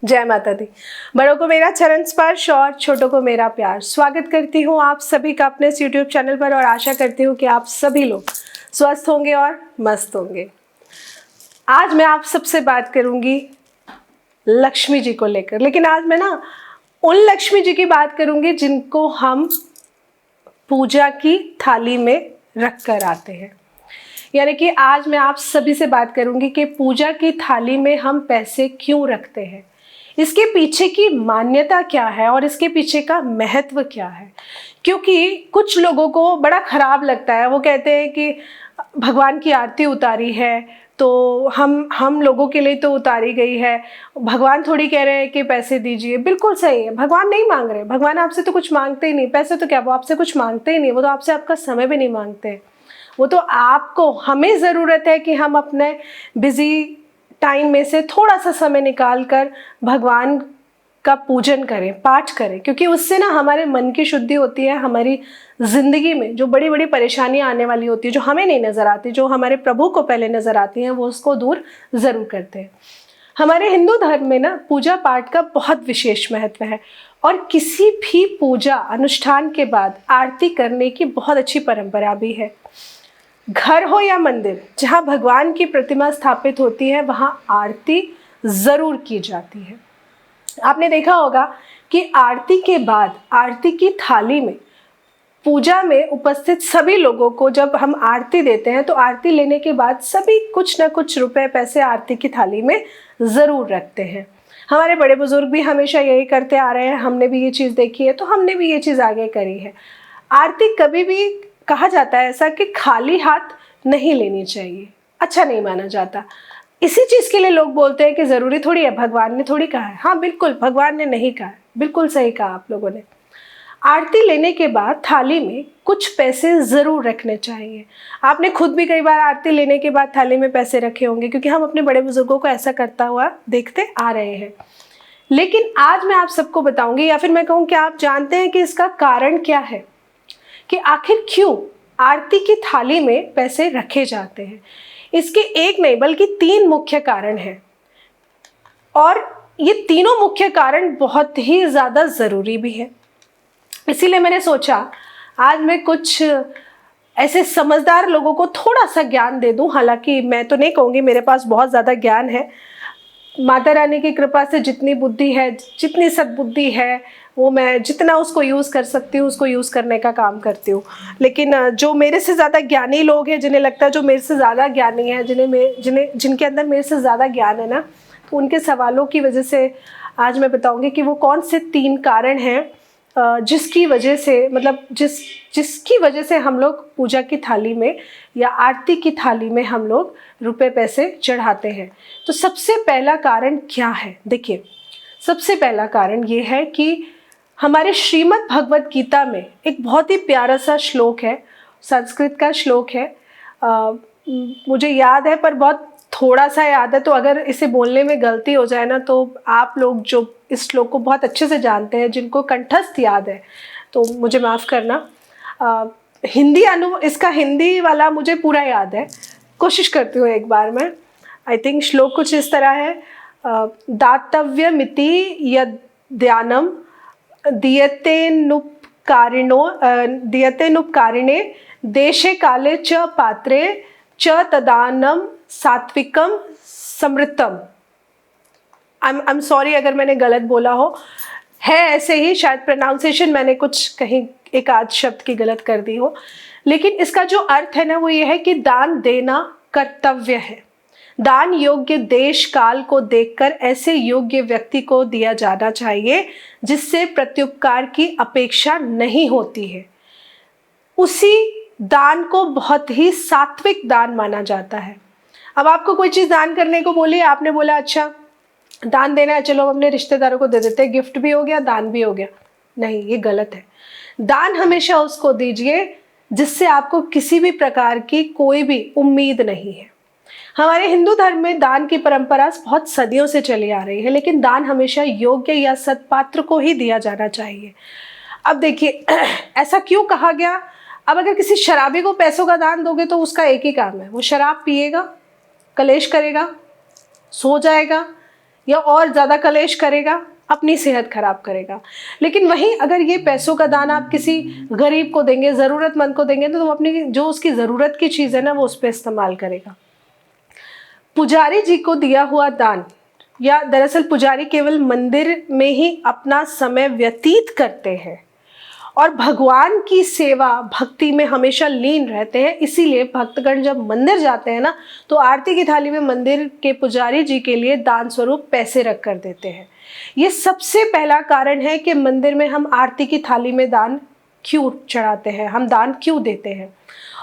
जय माता दी। बड़ों को मेरा चरण स्पर्श और छोटों को मेरा प्यार। स्वागत करती हूँ आप सभी का अपने इस YouTube चैनल पर और आशा करती हूँ कि आप सभी लोग स्वस्थ होंगे और मस्त होंगे। आज मैं आप सबसे बात करूँगी लक्ष्मी जी को लेकर, लेकिन आज मैं ना उन लक्ष्मी जी की बात करूँगी जिनको हम पूजा की थाली में रख कर आते हैं। यानी कि आज मैं आप सभी से बात करूँगी कि पूजा की थाली में हम पैसे क्यों रखते हैं, इसके पीछे की मान्यता क्या है और इसके पीछे का महत्व क्या है। क्योंकि कुछ लोगों को बड़ा खराब लगता है, वो कहते हैं कि भगवान की आरती उतारी है तो हम लोगों के लिए तो उतारी गई है, भगवान थोड़ी कह रहे हैं कि पैसे दीजिए। बिल्कुल सही है, भगवान नहीं मांग रहे, भगवान आपसे तो कुछ मांगते ही नहीं। पैसे तो क्या, वो आपसे कुछ मांगते ही नहीं, वो तो आपसे आपका समय भी नहीं मांगते। वो तो आपको, हमें ज़रूरत है कि हम अपने बिजी टाइम में से थोड़ा सा समय निकाल कर भगवान का पूजन करें, पाठ करें, क्योंकि उससे ना हमारे मन की शुद्धि होती है। हमारी ज़िंदगी में जो बड़ी बड़ी परेशानियां आने वाली होती है, जो हमें नहीं नज़र आती, जो हमारे प्रभु को पहले नज़र आती हैं, वो उसको दूर ज़रूर करते हैं। हमारे हिंदू धर्म में ना पूजा पाठ का बहुत विशेष महत्व है और किसी भी पूजा अनुष्ठान के बाद आरती करने की बहुत अच्छी परंपरा भी है। घर हो या मंदिर, जहाँ भगवान की प्रतिमा स्थापित होती है वहाँ आरती ज़रूर की जाती है। आपने देखा होगा कि आरती के बाद आरती की थाली में पूजा में उपस्थित सभी लोगों को जब हम आरती देते हैं तो आरती लेने के बाद सभी कुछ ना कुछ रुपए पैसे आरती की थाली में ज़रूर रखते हैं। हमारे बड़े बुजुर्ग भी हमेशा यही करते आ रहे हैं, हमने भी ये चीज़ देखी है तो हमने भी ये चीज़ आगे करी है। आरती कभी भी, कहा जाता है ऐसा कि खाली हाथ नहीं लेनी चाहिए, अच्छा नहीं माना जाता। इसी चीज़ के लिए लोग बोलते हैं कि ज़रूरी थोड़ी है, भगवान ने थोड़ी कहा है। हाँ बिल्कुल, भगवान ने नहीं कहा है, बिल्कुल सही कहा आप लोगों ने। आरती लेने के बाद थाली में कुछ पैसे ज़रूर रखने चाहिए। आपने खुद भी कई बार आरती लेने के बाद थाली में पैसे रखे होंगे, क्योंकि हम अपने बड़े बुजुर्गों को ऐसा करता हुआ देखते आ रहे हैं। लेकिन आज मैं आप सबको बताऊंगी, या फिर मैं कहूँ कि आप जानते हैं कि इसका कारण क्या है, कि आखिर क्यों आरती की थाली में पैसे रखे जाते हैं। इसके एक नहीं बल्कि 3 मुख्य कारण हैं और ये तीनों मुख्य कारण बहुत ही ज़्यादा ज़रूरी भी है। इसीलिए मैंने सोचा आज मैं कुछ ऐसे समझदार लोगों को थोड़ा सा ज्ञान दे दूं। हालांकि मैं तो नहीं कहूँगी मेरे पास बहुत ज़्यादा ज्ञान है, माता रानी की कृपा से जितनी बुद्धि है, जितनी सद्बुद्धि है, वो मैं जितना उसको यूज़ कर सकती हूँ उसको यूज़ करने का काम करती हूँ। लेकिन जो मेरे से ज़्यादा ज्ञानी लोग हैं, जिन्हें लगता है जो मेरे से ज़्यादा ज्ञानी है, जिनके अंदर मेरे से ज़्यादा ज्ञान है ना, तो उनके सवालों की वजह से आज मैं बताऊँगी कि वो कौन से 3 कारण हैं जिसकी वजह से, मतलब जिसकी वजह से हम लोग पूजा की थाली में या आरती की थाली में हम लोग रुपए पैसे चढ़ाते हैं। तो सबसे पहला कारण क्या है, देखिए, सबसे पहला कारण ये है कि हमारे श्रीमद् भगवत गीता में एक बहुत ही प्यारा सा श्लोक है, संस्कृत का श्लोक है। मुझे याद है पर बहुत थोड़ा सा याद है, तो अगर इसे बोलने में गलती हो जाए ना तो आप लोग जो इस श्लोक को बहुत अच्छे से जानते हैं, जिनको कंठस्थ याद है, तो मुझे माफ़ करना। इसका हिंदी वाला मुझे पूरा याद है, कोशिश करती हूँ एक बार मैं। आई थिंक श्लोक कुछ इस तरह है, दातव्यमिति यद्यानम दीयतेनुपकारिणे देशे काले च पात्रे च तदानम सात्विकम समृतम। आई एम सॉरी अगर मैंने गलत बोला हो, है ऐसे ही, शायद प्रोनाउंसिएशन मैंने कुछ कहीं एक आध शब्द की गलत कर दी हो, लेकिन इसका जो अर्थ है ना वो ये है कि दान देना कर्तव्य है। दान योग्य देश काल को देखकर ऐसे योग्य व्यक्ति को दिया जाना चाहिए जिससे प्रत्युपकार की अपेक्षा नहीं होती है। उसी दान को बहुत ही सात्विक दान माना जाता है। अब आपको कोई चीज़ दान करने को बोली, आपने बोला अच्छा दान देना है, चलो हम अपने रिश्तेदारों को दे देते हैं, गिफ्ट भी हो गया दान भी हो गया। नहीं, ये गलत है। दान हमेशा उसको दीजिए जिससे आपको किसी भी प्रकार की कोई भी उम्मीद नहीं है। हमारे हिंदू धर्म में दान की परंपरा बहुत सदियों से चली आ रही है, लेकिन दान हमेशा योग्य या सत्पात्र को ही दिया जाना चाहिए। अब देखिए ऐसा क्यों कहा गया, अब अगर किसी शराबी को पैसों का दान दोगे तो उसका एक ही काम है, वो शराब पिएगा, कलेश करेगा, सो जाएगा, या और ज़्यादा कलेश करेगा, अपनी सेहत खराब करेगा। लेकिन वहीं अगर ये पैसों का दान आप किसी गरीब को देंगे, ज़रूरतमंद को देंगे, तो वो अपनी जो उसकी ज़रूरत की चीज़ है ना, वो उस पर इस्तेमाल करेगा। पुजारी जी को दिया हुआ दान, या दरअसल पुजारी केवल मंदिर में ही अपना समय व्यतीत करते हैं और भगवान की सेवा भक्ति में हमेशा लीन रहते हैं। इसीलिए भक्तगण जब मंदिर जाते हैं ना, तो आरती की थाली में मंदिर के पुजारी जी के लिए दान स्वरूप पैसे रख कर देते हैं। ये सबसे पहला कारण है कि मंदिर में हम आरती की थाली में दान क्यों चढ़ाते हैं, हम दान क्यों देते हैं।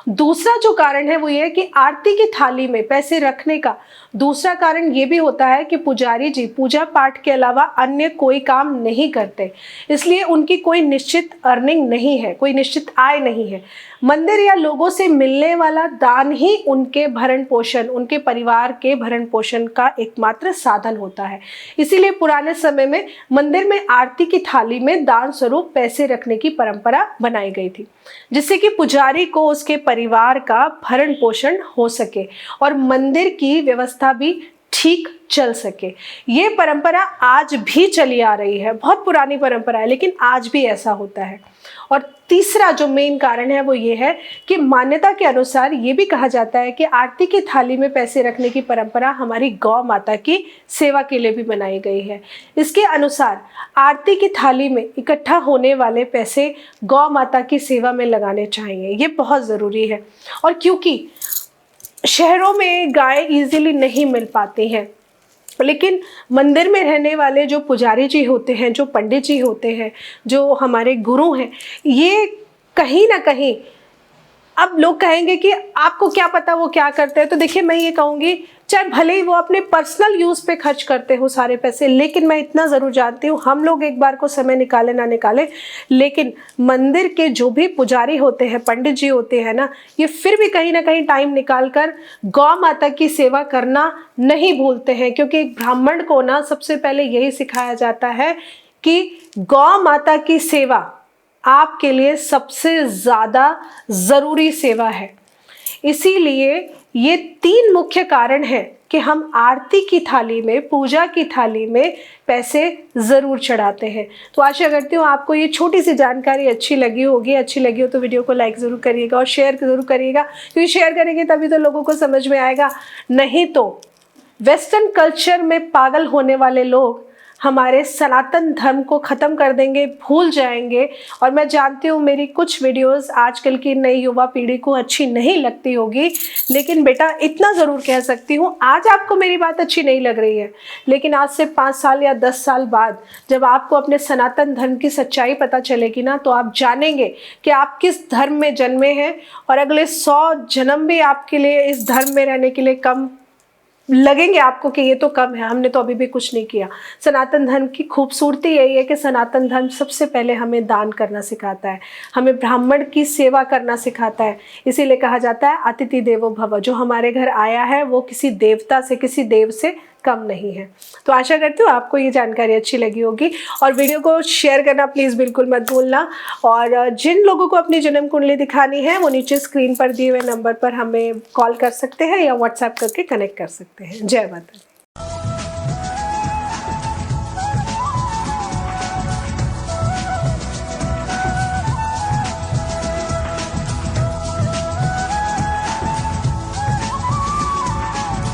दूसरा जो कारण है वो ये है कि आरती की थाली में पैसे रखने का दूसरा कारण ये भी होता है कि पुजारी जी पूजा पाठ के अलावा अन्य कोई काम नहीं करते, इसलिए उनकी कोई निश्चित अर्निंग नहीं है, कोई निश्चित आय नहीं है। मंदिर या लोगों से मिलने वाला दान ही उनके भरण पोषण, उनके परिवार के भरण पोषण का एकमात्र साधन होता है। इसीलिए पुराने समय में मंदिर में आरती की थाली में दान स्वरूप पैसे रखने की परंपरा बनाई गई थी, जिससे कि पुजारी को उसके परिवार का भरण पोषण हो सके और मंदिर की व्यवस्था भी ठीक चल सके। ये परंपरा आज भी चली आ रही है, बहुत पुरानी परंपरा है, लेकिन आज भी ऐसा होता है। और तीसरा जो मेन कारण है वो ये है कि मान्यता के अनुसार ये भी कहा जाता है कि आरती की थाली में पैसे रखने की परंपरा हमारी गौ माता की सेवा के लिए भी बनाई गई है। इसके अनुसार आरती की थाली में इकट्ठा होने वाले पैसे गौ माता की सेवा में लगाने चाहिए, ये बहुत ज़रूरी है। और क्योंकि शहरों में गाय इजीली नहीं मिल पाती हैं, लेकिन मंदिर में रहने वाले जो पुजारी जी होते हैं, जो पंडित जी होते हैं, जो हमारे गुरु हैं, ये कहीं ना कहीं, अब लोग कहेंगे कि आपको क्या पता वो क्या करते हैं, तो देखिए मैं ये कहूँगी, चाहे भले ही वो अपने पर्सनल यूज़ पे खर्च करते हो सारे पैसे, लेकिन मैं इतना ज़रूर जानती हूँ, हम लोग एक बार को समय निकाले ना निकाले, लेकिन मंदिर के जो भी पुजारी होते हैं, पंडित जी होते हैं ना, ये फिर भी कहीं ना कहीं टाइम निकाल कर गौ माता की सेवा करना नहीं भूलते हैं। क्योंकि एक ब्राह्मण को ना सबसे पहले यही सिखाया जाता है कि गौ माता की सेवा आपके लिए सबसे ज़्यादा ज़रूरी सेवा है। इसीलिए ये 3 मुख्य कारण हैं कि हम आरती की थाली में, पूजा की थाली में पैसे ज़रूर चढ़ाते हैं। तो आशा करती हूँ आपको ये छोटी सी जानकारी अच्छी लगी होगी। अच्छी लगी हो तो वीडियो को लाइक ज़रूर करिएगा और शेयर ज़रूर करिएगा, क्योंकि शेयर करेंगे तभी तो लोगों को समझ में आएगा। नहीं तो वेस्टर्न कल्चर में पागल होने वाले लोग हमारे सनातन धर्म को ख़त्म कर देंगे, भूल जाएंगे। और मैं जानती हूँ मेरी कुछ वीडियोस आजकल की नई युवा पीढ़ी को अच्छी नहीं लगती होगी, लेकिन बेटा इतना ज़रूर कह सकती हूँ, आज आपको मेरी बात अच्छी नहीं लग रही है, लेकिन आज से 5 साल या 10 साल बाद जब आपको अपने सनातन धर्म की सच्चाई पता चलेगी ना, तो आप जानेंगे कि आप किस धर्म में जन्मे हैं और अगले 100 जन्म भी आपके लिए इस धर्म में रहने के लिए कम लगेंगे आपको कि ये तो कम है, हमने तो अभी भी कुछ नहीं किया। सनातन धर्म की खूबसूरती यही है कि सनातन धर्म सबसे पहले हमें दान करना सिखाता है, हमें ब्राह्मण की सेवा करना सिखाता है। इसीलिए कहा जाता है अतिथि देवो भव, जो हमारे घर आया है वो किसी देवता से, किसी देव से कम नहीं है। तो आशा करती हूँ आपको ये जानकारी अच्छी लगी होगी और वीडियो को शेयर करना प्लीज़ बिल्कुल मत भूलना। और जिन लोगों को अपनी जन्म कुंडली दिखानी है वो नीचे स्क्रीन पर दिए हुए नंबर पर हमें कॉल कर सकते हैं या व्हाट्सएप करके कनेक्ट कर सकते हैं। जय माता दी।